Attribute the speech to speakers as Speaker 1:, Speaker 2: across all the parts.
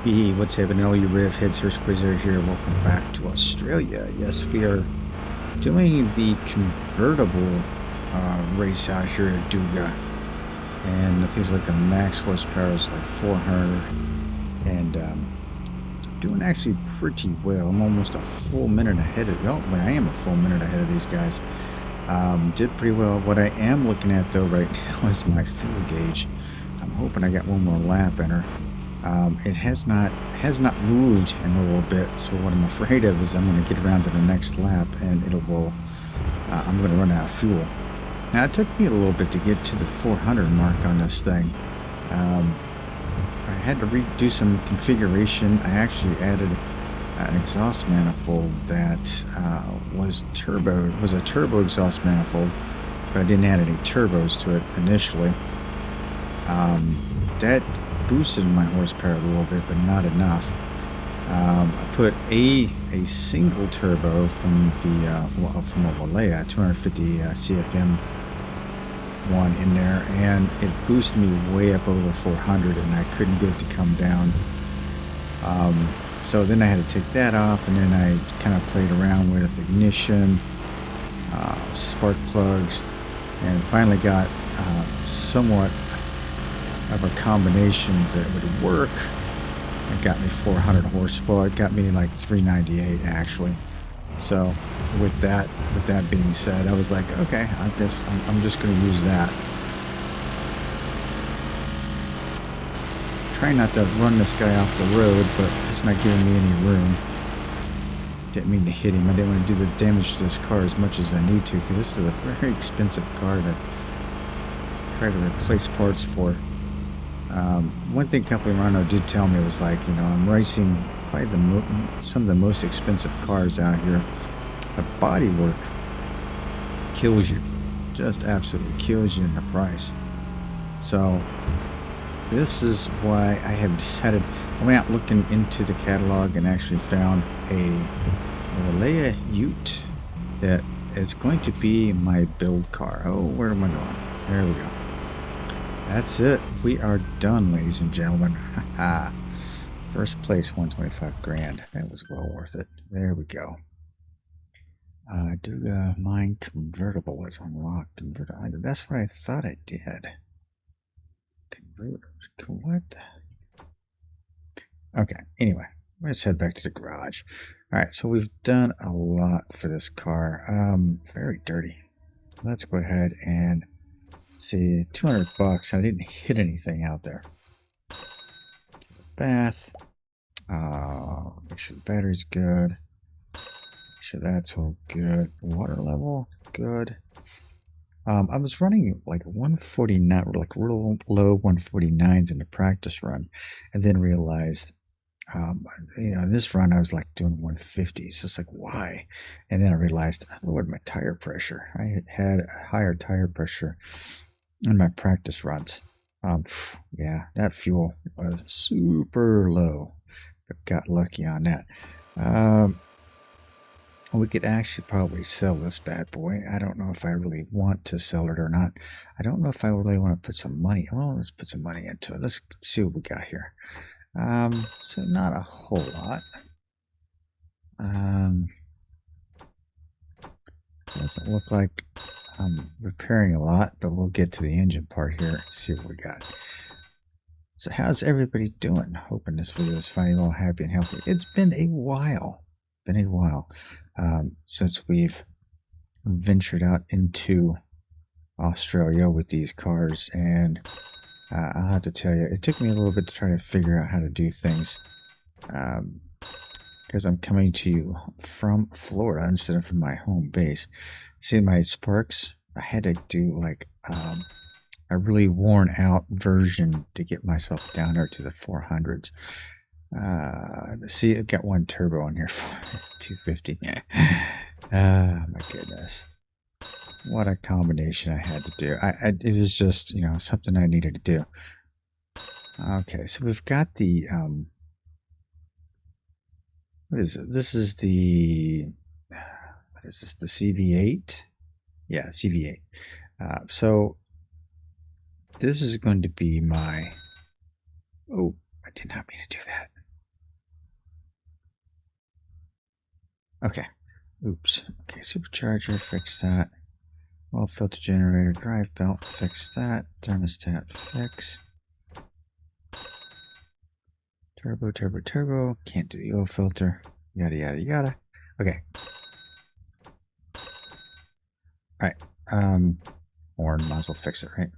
Speaker 1: Hey, what's happening, all you RevHeads? Hurst Quayzar here. Welcome back to Australia. Yes, we are doing the convertible race out here at Duga. And it seems like the max horsepower is like 400. And doing actually pretty well. I'm almost a full minute ahead of, well, I am a full minute ahead of these guys. Did pretty well. What I am looking at though right now is my fuel gauge. I'm hoping I got one more lap in her. It has not moved in a little bit, so what I'm afraid of is I'm going to get around to the next lap and I'm going to run out of fuel. Now it took me a little bit to get to the 400 mark on this thing. I had to redo some configuration. I actually added an exhaust manifold that was a turbo exhaust manifold, but I didn't add any turbos to it initially. That boosted my horsepower a little bit, but not enough. I put a single turbo from from a Walea 250 CFM one in there, and it boosted me way up over 400, and I couldn't get it to come down. So then I had to take that off, and then I kind of played around with ignition, spark plugs, and finally got somewhat of a combination that would work. It got me 400 horsepower. It got me like 398 actually. So with that being said, I was like, okay, I guess I'm just going to use that. Try not to run this guy off the road, but it's not giving me any room. Didn't mean to hit him. I didn't want to do the damage to this car as much as I need to, because this is a very expensive car that I try to replace parts for. One thing Company Rhino did tell me was like, you know, I'm racing probably some of the most expensive cars out here. The bodywork kills you, just absolutely kills you in the price. So this is why I have decided. I went out looking into the catalog and actually found a Walea Ute that is going to be my build car. Oh, where am I going? There we go. That's it. We are done, ladies and gentlemen. First place, 125 grand. That was well worth it. There we go. Duga mine convertible is unlocked. That's what I thought I did. What? Okay. Anyway, let's head back to the garage. All right. So we've done a lot for this car. Very dirty. Let's go ahead and see, 200 bucks. I didn't hit anything out there. Bath. Make sure the battery's good. Make sure that's all good. Water level, good. I was running like 149, like real low 149s in the practice run, and then realized, you know, in this run I was like doing 150s. So it's like, why? And then I realized I lowered my tire pressure. I had a higher tire pressure in my practice runs. Yeah, that fuel was super low, but got lucky on that. We could actually probably sell this bad boy. I don't know if I really want to sell it or not. I don't know if I really want to put some money. Well, let's put some money into it. Let's see what we got here. So not a whole lot. Doesn't look like I'm repairing a lot, but we'll get to the engine part here and see what we got. So how's everybody doing? Hoping this video is finding you all happy and healthy. It's been a while. Since we've ventured out into Australia with these cars, and I'll have to tell you, it took me a little bit to try to figure out how to do things, because I'm coming to you from Florida instead of from my home base. See, my sparks, I had to do like a really worn out version to get myself down there to the 400s. See, I've got one turbo on here for 250. My goodness, what a combination I had to do. It was just, you know, something I needed to do. Okay, so we've got the what is it? This is the what is this? The CV8? Yeah, CV8. So this is going to be my. Oh, I did not mean to do that. Okay. Oops. Okay, supercharger, fix that. Oil filter generator, drive belt, fix that. Thermostat, fix. Turbo. Can't do the oil filter. Yada, yada, yada. Okay. Alright. Or might as well fix it, right?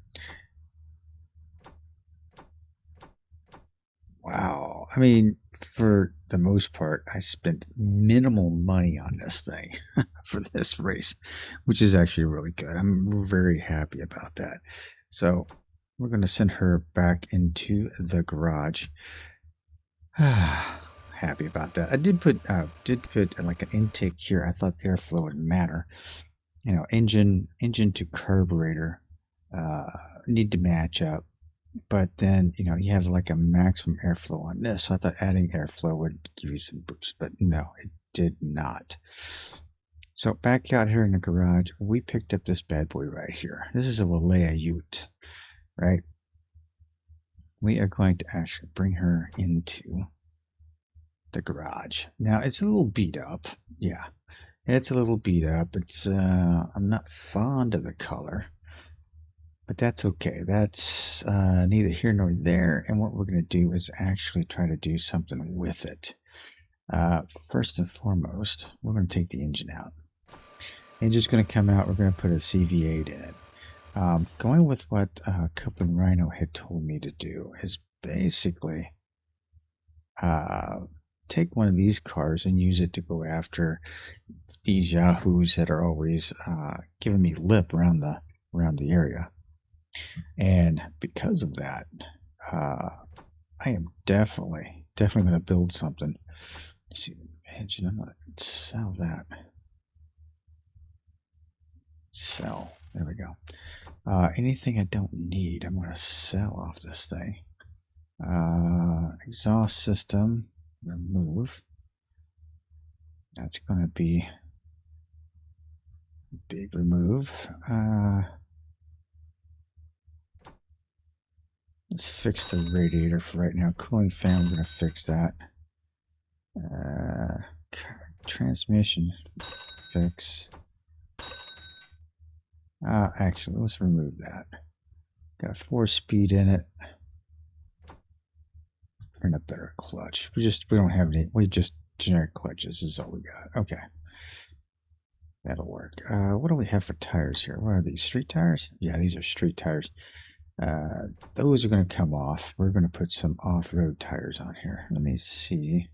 Speaker 1: Wow. I mean, for the most part, I spent minimal money on this thing for this race, which is actually really good. I'm very happy about that. So we're going to send her back into the garage. Happy about that. I did put like an intake here. I thought airflow would matter. You know, engine to carburetor need to match up. But then, you know, you have like a maximum airflow on this. So I thought adding airflow would give you some boost, but no, it did not. So back out here in the garage, we picked up this bad boy right here. This is a Walea Ute, right? We are going to actually bring her into the garage. Now it's a little beat up. Yeah, it's a little beat up. It's I'm not fond of the color. But that's okay. That's neither here nor there. And what we're going to do is actually try to do something with it. First and foremost, we're going to take the engine out. Engine's going to come out. We're going to put a CV8 in it. Going with what Copeland Rhino had told me to do is basically take one of these cars and use it to go after these yahoos that are always giving me lip around the area. And because of that, I am definitely going to build something. Let's see, engine, I'm going to sell that. Sell. There we go. Anything I don't need, I'm going to sell off this thing. Exhaust system, remove. That's going to be a big remove. Let's fix the radiator for right now. Cooling fan, we're going to fix that. Transmission, fix. Actually, let's remove that. Got a 4-speed in it. And a better clutch. We don't have any. We just generic clutches is all we got. Okay. That'll work. What do we have for tires here? What are these? Street tires? Yeah, these are street tires. Those are going to come off. We're going to put some off-road tires on here. Let me see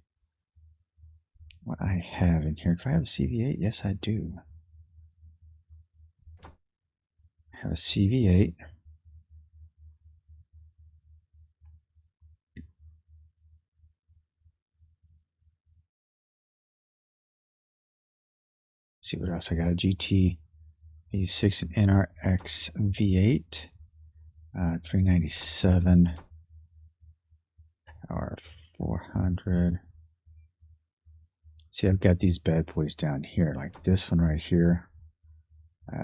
Speaker 1: what I have in here. Do I have a CV8? Yes, I do. I have a CV8. See what else I got. A GT V6 and NRX V8. 397 or 400. See, I've got these bad boys down here, like this one right here. Look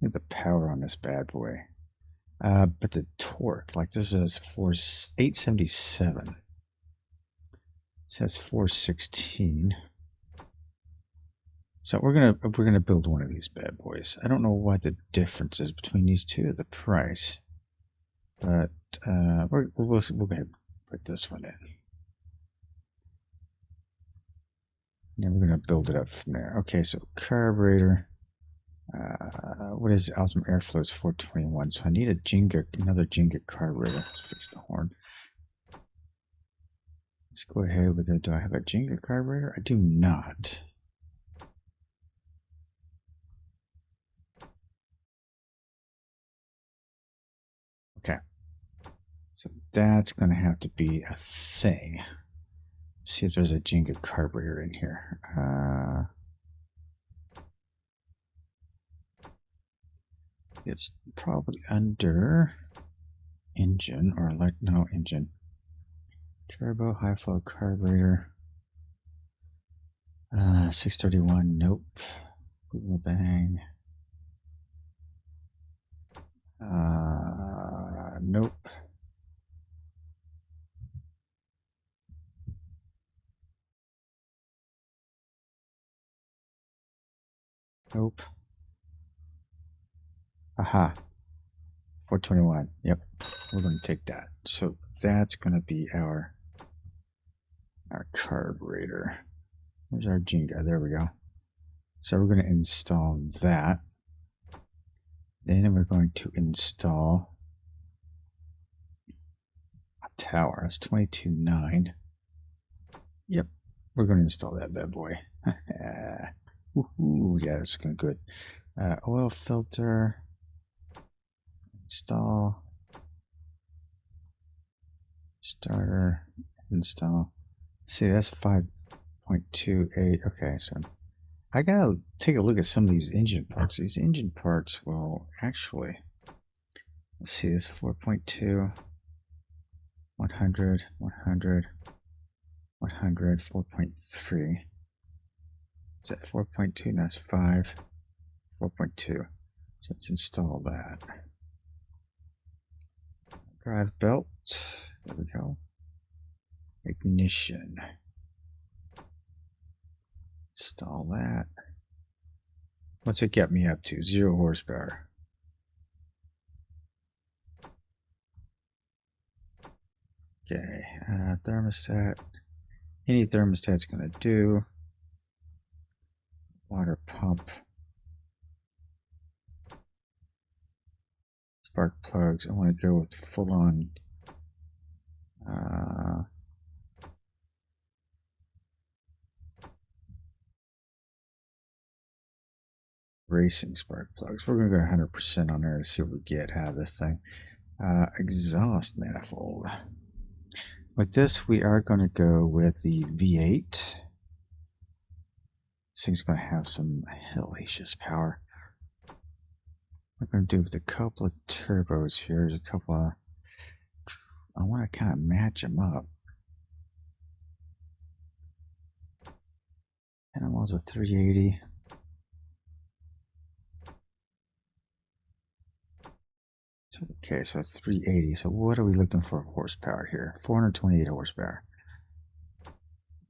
Speaker 1: at the power on this bad boy. But the torque, like this is 877. It says 416. So we're gonna build one of these bad boys. I don't know what the difference is between these two, the price, but we'll go ahead and put this one in. And we're gonna build it up from there. Okay, so carburetor. What is ultimate airflow is 421. So I need another Jenga carburetor. Let's fix the horn. Let's go ahead with it. Do I have a Jenga carburetor? I do not. Okay, so that's going to have to be a thing. See if there's a Jenga carburetor in here. It's probably under engine or no engine. Turbo high flow carburetor. 631. Nope. Google bang. Nope. Nope. Aha. 421. Yep. We're going to take that. So that's going to be our carburetor. Where's our Jenga? There we go. So we're going to install that. Then we're going to install a tower. That's 22.9. Yep. We're going to install that bad boy. Woohoo. Yeah, that's going good. Oil filter. Install. Starter. Install. See, that's 5.28. Okay, so I gotta take a look at some of these engine parts. These engine parts will actually, let's see, this 4.2, 100, 100, 100, 4.3. Is that 4.2? That's 5, 4.2. So let's install that. Drive belt. There we go. Ignition. Install that. What's it get me up to? 0 horsepower. Okay, thermostat. Any thermostat's gonna do. Water pump. Spark plugs. I want to go with full on. Racing spark plugs. We're going to go 100% on there to see what we get out of this thing. Exhaust manifold. With this, we are going to go with the V8. This thing's going to have some hellacious power. We're going to do with a couple of turbos here. There's a couple of. I want to kind of match them up. And I'm also 380. Okay, so 380. So what are we looking for horsepower here? 428 horsepower.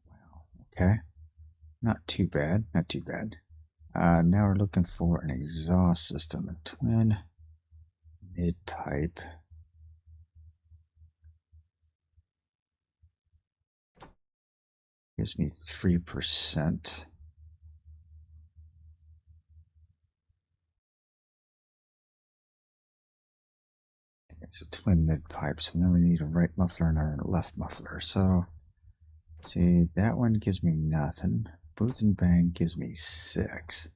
Speaker 1: Wow. Okay. Not too bad. Not too bad. Now we're looking for an exhaust system. A twin mid pipe. Gives me 3%. It's a twin mid pipe, so then we need a right muffler and a left muffler. So, see, that one gives me nothing. Booth and bang gives me 6.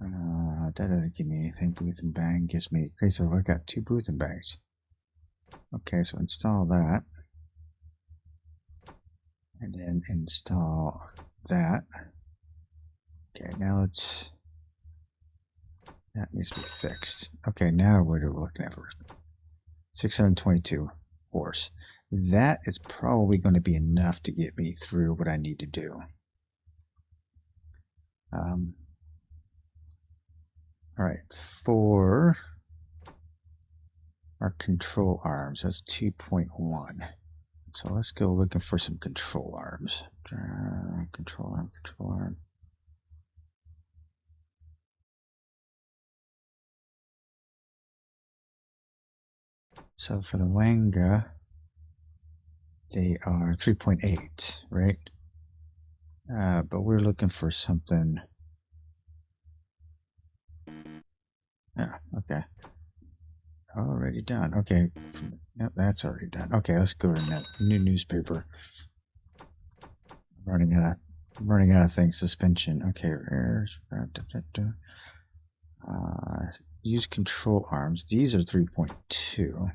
Speaker 1: That doesn't give me anything. Booth and bang gives me. Okay, so I got 2 booth and bangs. Okay, so install that. And then install that. Okay, now let's. That needs to be fixed. Okay, now what are we looking at? 622 horse. That is probably going to be enough to get me through what I need to do. Alright, for our control arms, that's 2.1. So let's go looking for some control arms. Control arm, control arm. So for the Wanga, they are 3.8, right? But we're looking for something. Yeah, okay. Already done. Okay. Yep, that's already done. Okay, let's go to that new newspaper. Running out of things. Suspension. Okay, use control arms. These are 3.2.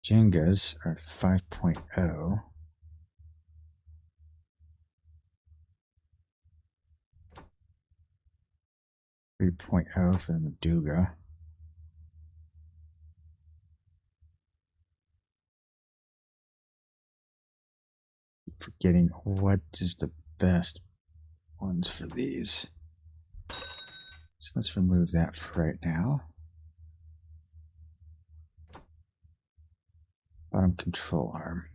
Speaker 1: Jengas are 5.0. For the Maduga. Forgetting what is the best ones for these. So let's remove that for right now. Bottom control arm.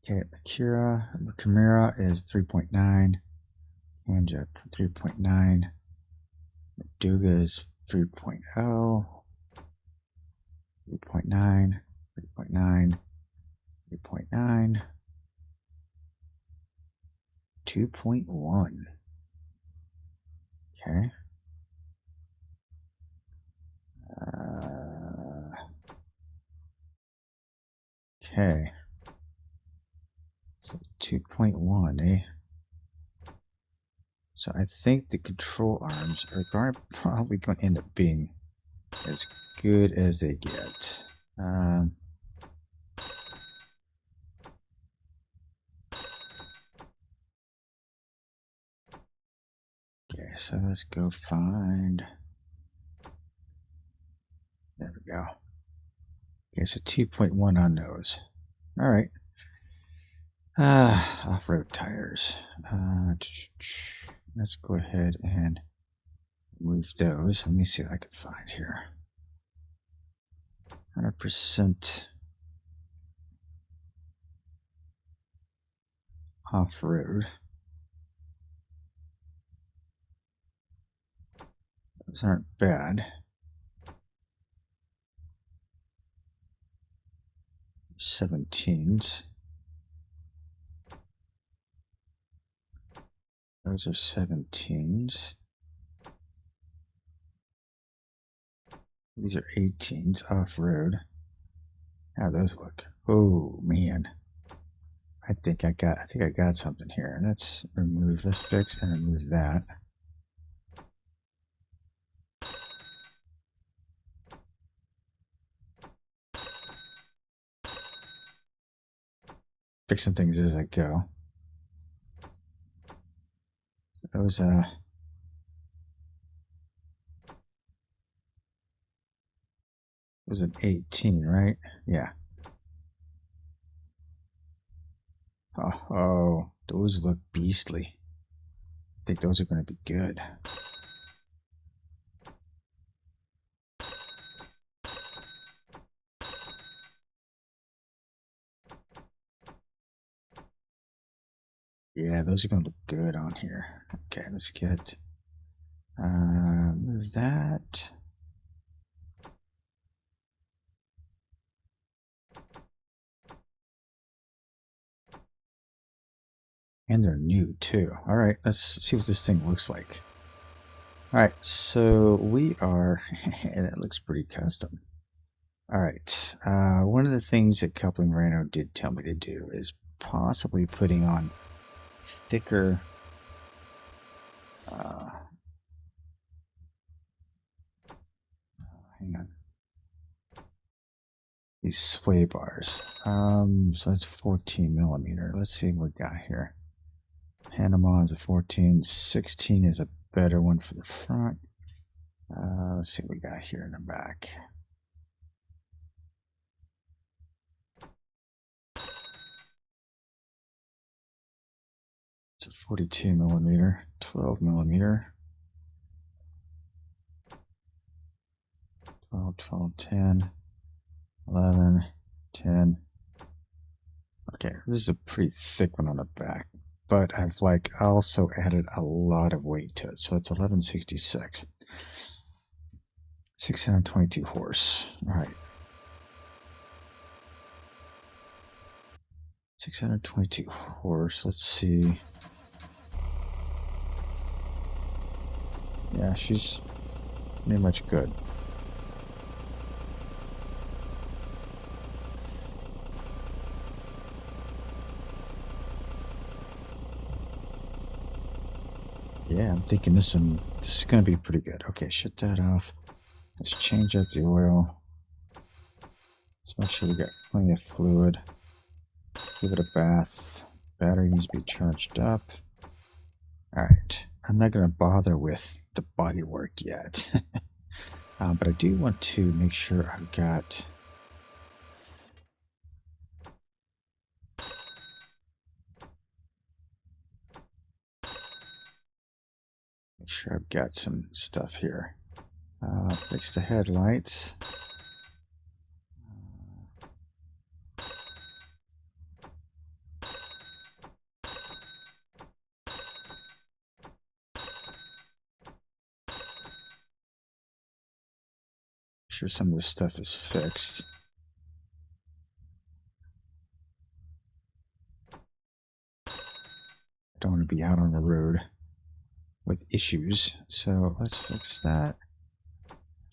Speaker 1: Okay, Chimera is 3.9. Anja 3.9. Duga is 3.0. 3.9. 3.9. 3.9. 2.1. Okay. Okay. So 2.1, eh? So I think the control arms are probably going to end up being as good as they get. Okay, so let's go find. There we go. Okay, so 2.1 on those. All right. Off-road tires. Let's go ahead and move those. Let me see what I can find here. 100% off-road. Those aren't bad. 17s. Those are 17s. These are 18s off-road. How those look? Oh man. I think I got something here. Let's fix and remove that. Fixing things as I go. Those was an 18, right? Yeah. Oh, those look beastly. I think those are going to be good. Yeah, those are going to look good on here. Okay, let's get move that. And they're new too. All right, let's see what this thing looks like. All right, so we are, and it looks pretty custom. All right, one of the things that Coupling Rhino did tell me to do is possibly putting on thicker hang on, these sway bars. So that's 14 millimeter. Let's see what we got here. Panama is a 14. 16 is a better one for the front. Let's see what we got here in the back. It's a 42 millimeter, 12 millimeter, 12, 12, 10, 11, 10. Okay, this is a pretty thick one on the back, but I've also added a lot of weight to it, so it's 1166. 622 horse. All right. 622 horse. Let's see. Yeah, she's pretty much good. Yeah, I'm thinking this is going to be pretty good. Okay, shut that off. Let's change up the oil. Let's make sure we got plenty of fluid. Give it a bath. Battery needs to be charged up. Alright, I'm not going to bother with the body work yet. But I do want to make sure I've got... Make sure I've got some stuff here. Fix the headlights. sure some of this stuff is fixed. Don't want to be out on the road with issues, so let's fix that.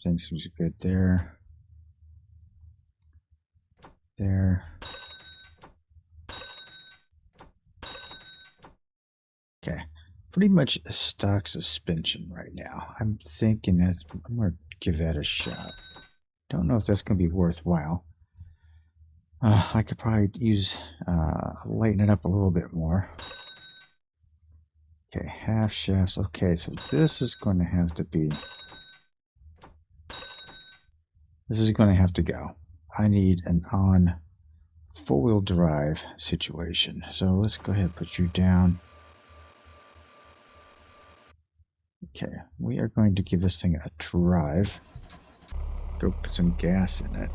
Speaker 1: Everything seems good there. There. Okay, pretty much a stock suspension right now. I'm thinking that I'm going to give that a shot. Don't know if that's going to be worthwhile. I could probably use lighten it up a little bit more. Okay, half shafts. Okay, so this is going to have to be. This is going to have to go. I need an on four-wheel drive situation. So let's go ahead and put you down. Okay, we are going to give this thing a drive. Go put some gas in it.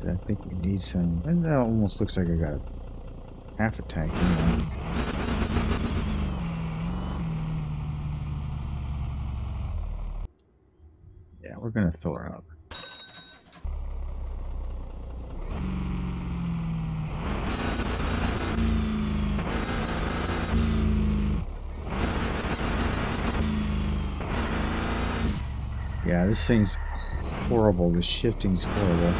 Speaker 1: I think we need some, and that almost looks like I got half a tank anyway. Yeah, we're gonna fill her up. Yeah, this thing's horrible. The shifting's horrible.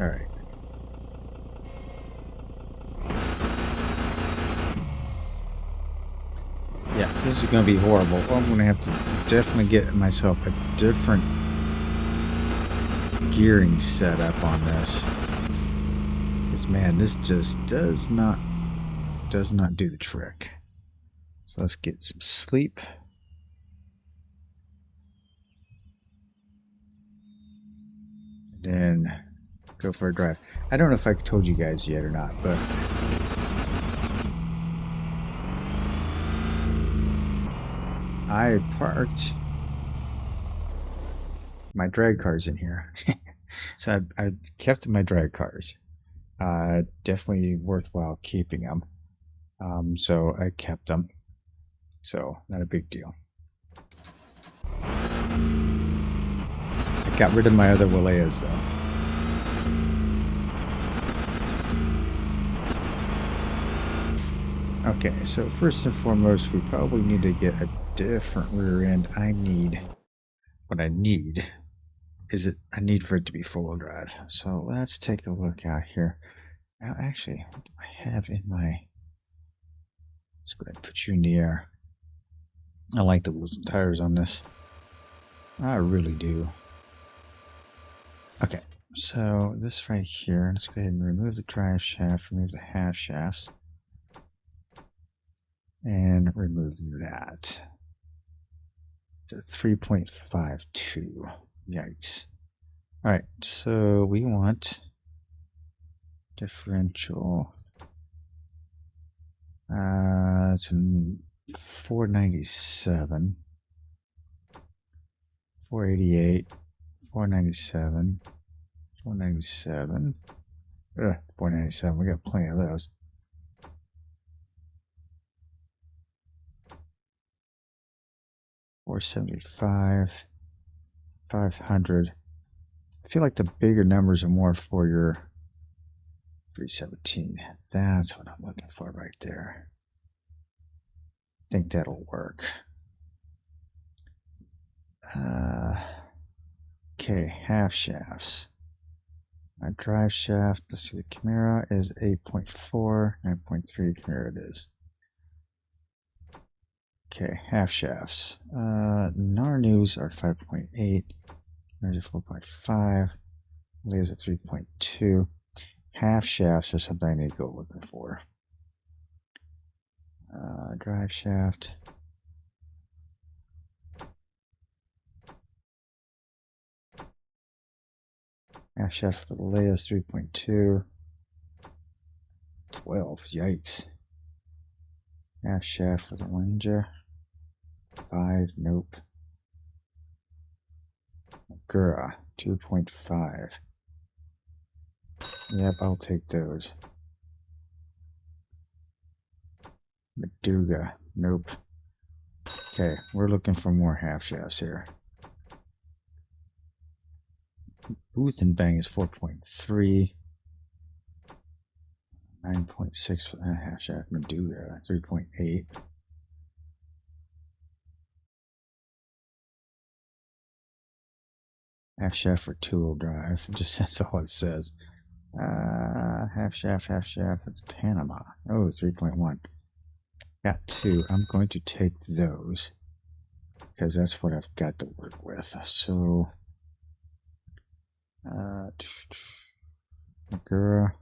Speaker 1: Alright. Yeah, this is going to be horrible. Well, I'm going to have to definitely get myself a different gearing setup on this. Because, man, this just does not do the trick. So let's get some sleep. And then go for a drive. I don't know if I told you guys yet or not, but I parked my drag cars in here. So I kept my drag cars. Definitely worthwhile keeping them. So I kept them. So not a big deal. I got rid of my other Waleas though. Okay, so first and foremost, we probably need to get a different rear end. What I need for it to be four-wheel drive. So let's take a look out here. Now, actually, what do I have in my... Let's go ahead and put you in the air. I like the wheels and tires on this. I really do. Okay, so this right here, let's go ahead and remove the drive shaft, remove the half shafts, and remove that. So 3.52. Yikes. Alright, so we want differential. It's 497, 488, 497, 497. 497. We got plenty of those. $475, 500. I feel like the bigger numbers are more for your 317. That's what I'm looking for right there. I think that'll work. Okay, half shafts. My drive shaft, let's see, the Chimera is 8.4, 9.3, Chimera it is. Okay, half shafts. Narnus are 5.8, Narnus are 4.5, Lea's at 3.2. Half shafts are something I need to go looking for. Drive shaft. Half shaft for the Leia is 3.2. 12, yikes. Half shaft for the Ninja. 5, nope. Gura, 2.5. Yep, I'll take those. Maduga. Nope. Okay, we're looking for more half shafts here. Booth and Bang is 4.3. 9.6 for that half shaft. Maduga 3.8. Half shaft for two-wheel drive. Just that's all it says. Half shaft. That's Panama. Oh, 3.1. Got two. I'm going to take those because that's what I've got to work with. So, Agura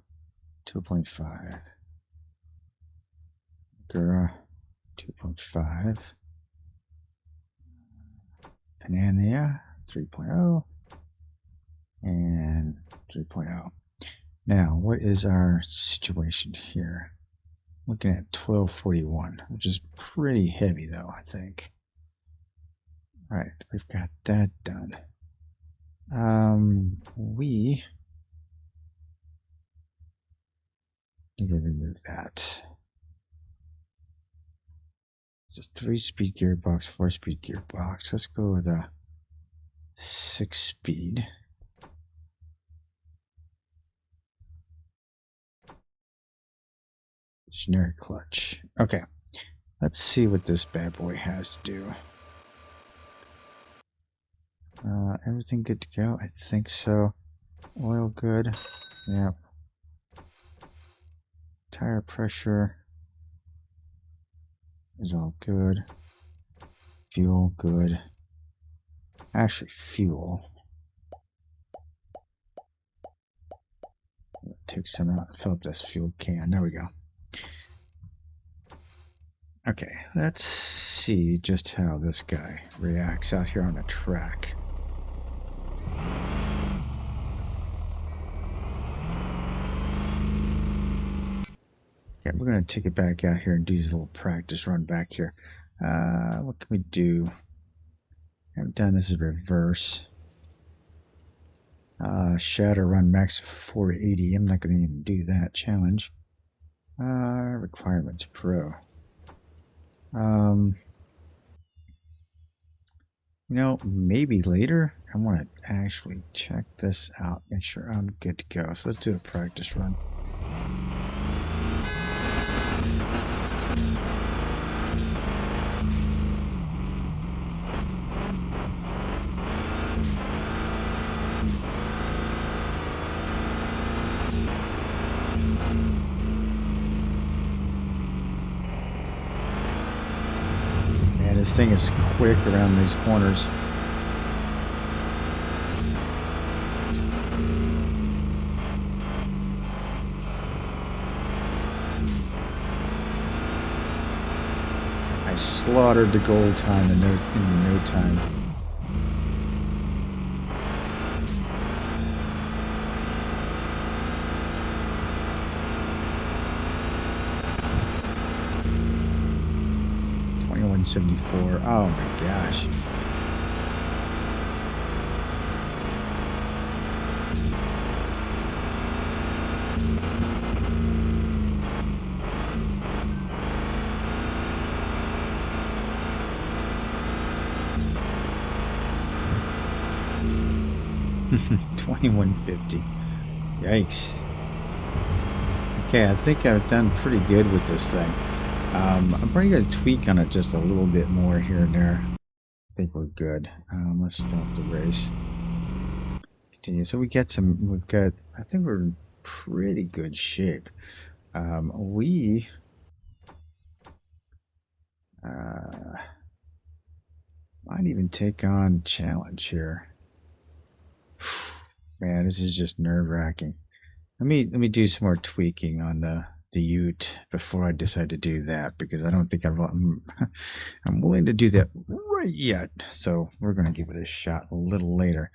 Speaker 1: 2.5. Agura 2.5. Panania 3.0. And 3.0. Now, what is our situation here? Looking at 1241, which is pretty heavy though, I think. Alright, we've got that done. We need to remove that. It's a 3-speed gearbox, 4-speed gearbox. Let's go with a 6-speed. Generic clutch. Okay, let's see what this bad boy has to do. Everything good to go? I think so. Oil good. Yep. Tire pressure is all good. Fuel good. Actually, fuel. Take some out. Fill up this fuel can. There we go. Okay, let's see just how this guy reacts out here on the track. Okay, we're going to take it back out here and do this little practice run back here. What can we do? I haven't done this in reverse. Shatter run max 480. I'm not going to even do that challenge. Requirements pro. You know, maybe later I want to actually check this out, make sure I'm good to go. So let's do a practice run. This thing is quick around these corners. I slaughtered the goal time in no time. $21.74. Oh my gosh. $21.50. Yikes. Okay, I think I've done pretty good with this thing. I'm probably going to tweak on it just a little bit more here and there. I think we're good. Let's stop the race. Continue. So we've got, I think we're in pretty good shape. We might even take on challenge here. Man, this is just nerve-wracking. Let me do some more tweaking on the Ute before I decide to do that, because I don't think I'm willing to do that right yet. So we're going to give it a shot a little later.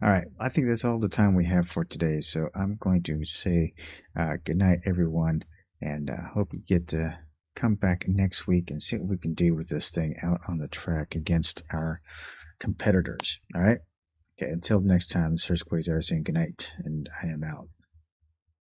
Speaker 1: All right, I think that's all the time we have for today. So I'm going to say good night, everyone, and hope you get to come back next week and see what we can do with this thing out on the track against our competitors. All right. Okay, until next time, this is Quayzar saying good night, and I am out.